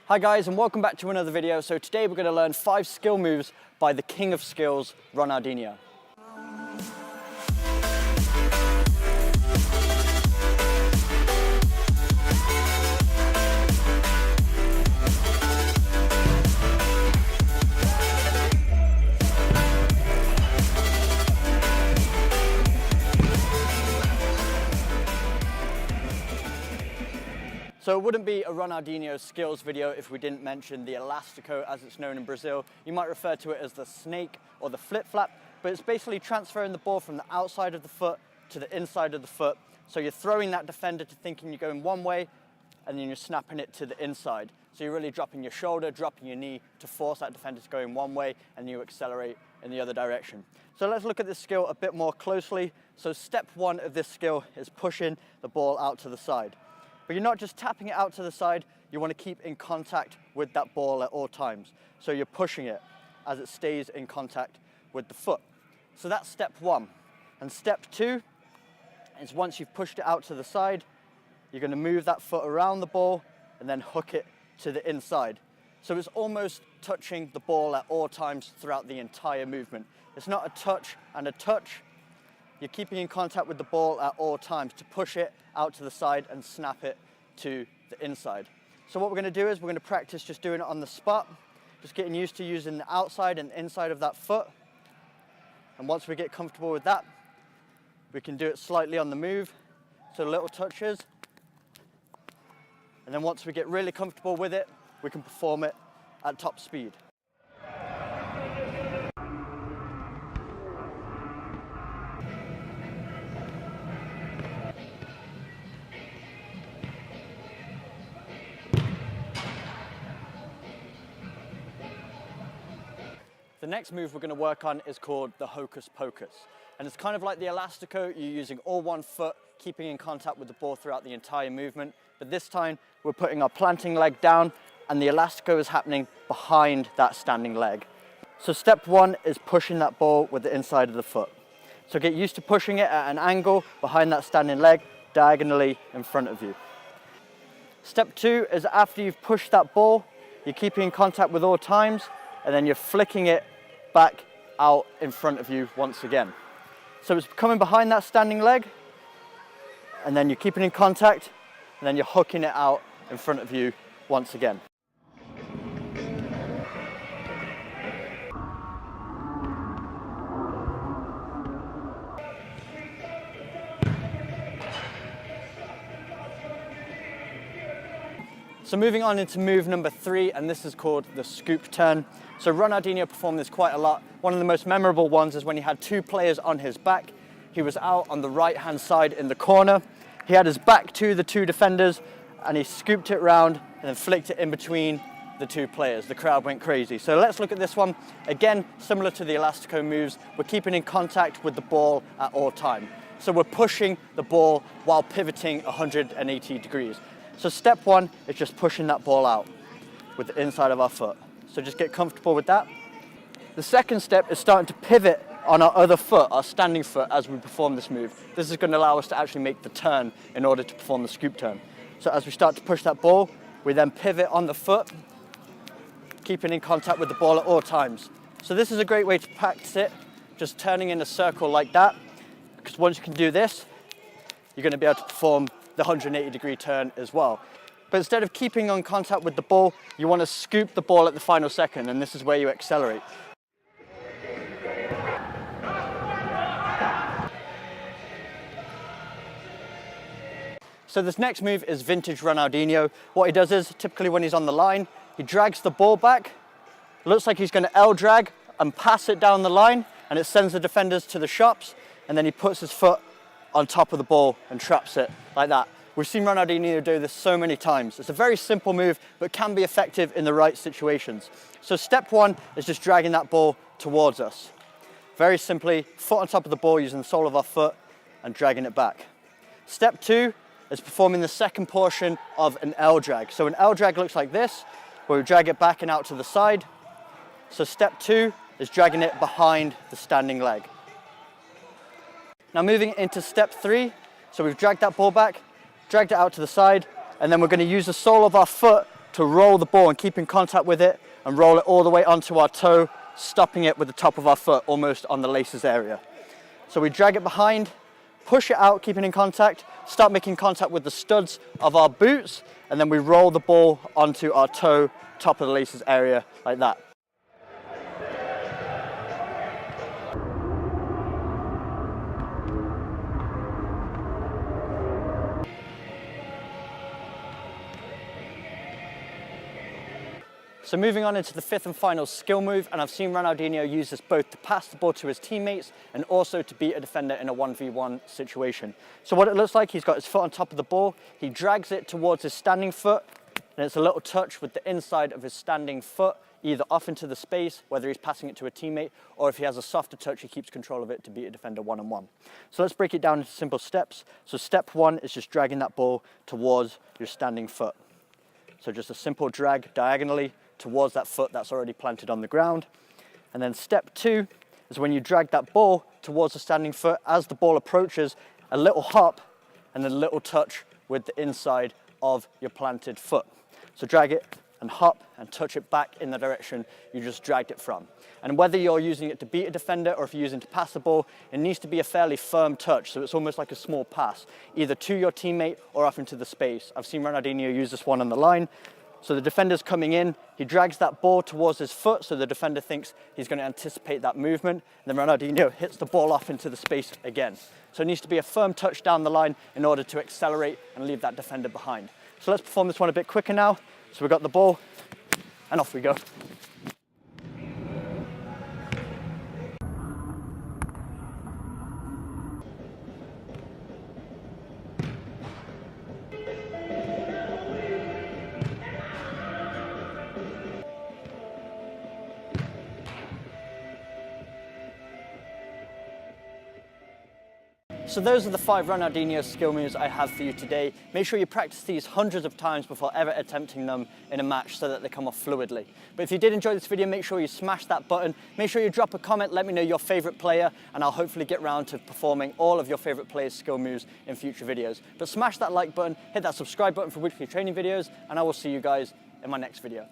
Hi guys, and welcome back to another video. So today we're going to learn 5 skill moves by the king of skills, Ronaldinho. So it wouldn't be a Ronaldinho skills video if we didn't mention the elastico, as it's known in Brazil. You might refer to it as the snake or the flip-flap, but it's basically transferring the ball from the outside of the foot to the inside of the foot. So you're throwing that defender to thinking you're going one way, and then you're snapping it to the inside. So you're really dropping your shoulder, dropping your knee to force that defender to go in one way, and you accelerate in the other direction. So let's look at this skill a bit more closely. So step 1 of this skill is pushing the ball out to the side. But you're not just tapping it out to the side, you want to keep in contact with that ball at all times. So you're pushing it as it stays in contact with the foot. So that's step 1. And step 2 is once you've pushed it out to the side, you're going to move that foot around the ball and then hook it to the inside. So it's almost touching the ball at all times throughout the entire movement. It's not a touch and a touch. You're keeping in contact with the ball at all times to push it out to the side and snap it to the inside. So what we're going to do is we're going to practice just doing it on the spot, just getting used to using the outside and inside of that foot. And once we get comfortable with that, we can do it slightly on the move, so little touches. And then once we get really comfortable with it, we can perform it at top speed. The next move we're going to work on is called the hocus pocus. And it's kind of like the elastico. You're using all one foot, keeping in contact with the ball throughout the entire movement. But this time we're putting our planting leg down and the elastico is happening behind that standing leg. So step 1 is pushing that ball with the inside of the foot. So get used to pushing it at an angle behind that standing leg, diagonally in front of you. Step 2 is after you've pushed that ball, you're keeping in contact with all times, and then you're flicking it back out in front of you once again. So it's coming behind that standing leg, and then you're keeping in contact, and then you're hooking it out in front of you once again. So moving on into move number 3, and this is called the scoop turn. So Ronaldinho performed this quite a lot. One of the most memorable ones is when he had 2 players on his back. He was out on the right-hand side in the corner. He had his back to the 2 defenders, and he scooped it round and then flicked it in between the 2 players. The crowd went crazy. So let's look at this one. Again, similar to the elastico moves, we're keeping in contact with the ball at all time. So we're pushing the ball while pivoting 180 degrees. So step 1 is just pushing that ball out with the inside of our foot. So just get comfortable with that. The second step is starting to pivot on our other foot, our standing foot, as we perform this move. This is going to allow us to actually make the turn in order to perform the scoop turn. So as we start to push that ball, we then pivot on the foot, keeping in contact with the ball at all times. So this is a great way to practice it, just turning in a circle like that, because once you can do this, you're going to be able to perform the 180-degree turn as well. But instead of keeping on contact with the ball, you want to scoop the ball at the final second, and this is where you accelerate. So this next move is vintage Ronaldinho. What he does is, typically when he's on the line, he drags the ball back, looks like he's going to L-drag and pass it down the line, and it sends the defenders to the shops, and then he puts his foot on top of the ball and traps it like that. We've seen Ronaldinho do this so many times. It's a very simple move, but can be effective in the right situations. So step 1 is just dragging that ball towards us. Very simply, foot on top of the ball using the sole of our foot and dragging it back. Step 2 is performing the second portion of an L drag. So an L drag looks like this, where we drag it back and out to the side. So step 2 is dragging it behind the standing leg. Now moving into step 3, so we've dragged that ball back, dragged it out to the side, and then we're going to use the sole of our foot to roll the ball and keep in contact with it and roll it all the way onto our toe, stopping it with the top of our foot almost on the laces area. So we drag it behind, push it out, keeping in contact, start making contact with the studs of our boots, and then we roll the ball onto our toe, top of the laces area, like that. So moving on into the fifth and final skill move, and I've seen Ronaldinho use this both to pass the ball to his teammates and also to beat a defender in a 1v1 situation. So what it looks like, he's got his foot on top of the ball, he drags it towards his standing foot, and it's a little touch with the inside of his standing foot, either off into the space, whether he's passing it to a teammate, or if he has a softer touch, he keeps control of it to beat a defender one-on-one. So let's break it down into simple steps. So step one is just dragging that ball towards your standing foot. So just a simple drag diagonally towards that foot that's already planted on the ground. And then step two is when you drag that ball towards the standing foot, as the ball approaches, a little hop and a little touch with the inside of your planted foot. So drag it and hop and touch it back in the direction you just dragged it from. And whether you're using it to beat a defender or if you're using it to pass the ball, it needs to be a fairly firm touch, so it's almost like a small pass, either to your teammate or off into the space. I've seen Ronaldinho use this one on the line. So the defender's coming in, he drags that ball towards his foot, so the defender thinks he's going to anticipate that movement, and then Ronaldinho hits the ball off into the space again. So it needs to be a firm touch down the line in order to accelerate and leave that defender behind. So let's perform this one a bit quicker now. So we've got the ball, and off we go. So those are the 5 Ronaldinho skill moves I have for you today. Make sure you practice these hundreds of times before ever attempting them in a match so that they come off fluidly. But if you did enjoy this video, make sure you smash that button. Make sure you drop a comment, let me know your favorite player, and I'll hopefully get round to performing all of your favorite players' skill moves in future videos. But smash that like button, hit that subscribe button for weekly training videos, and I will see you guys in my next video.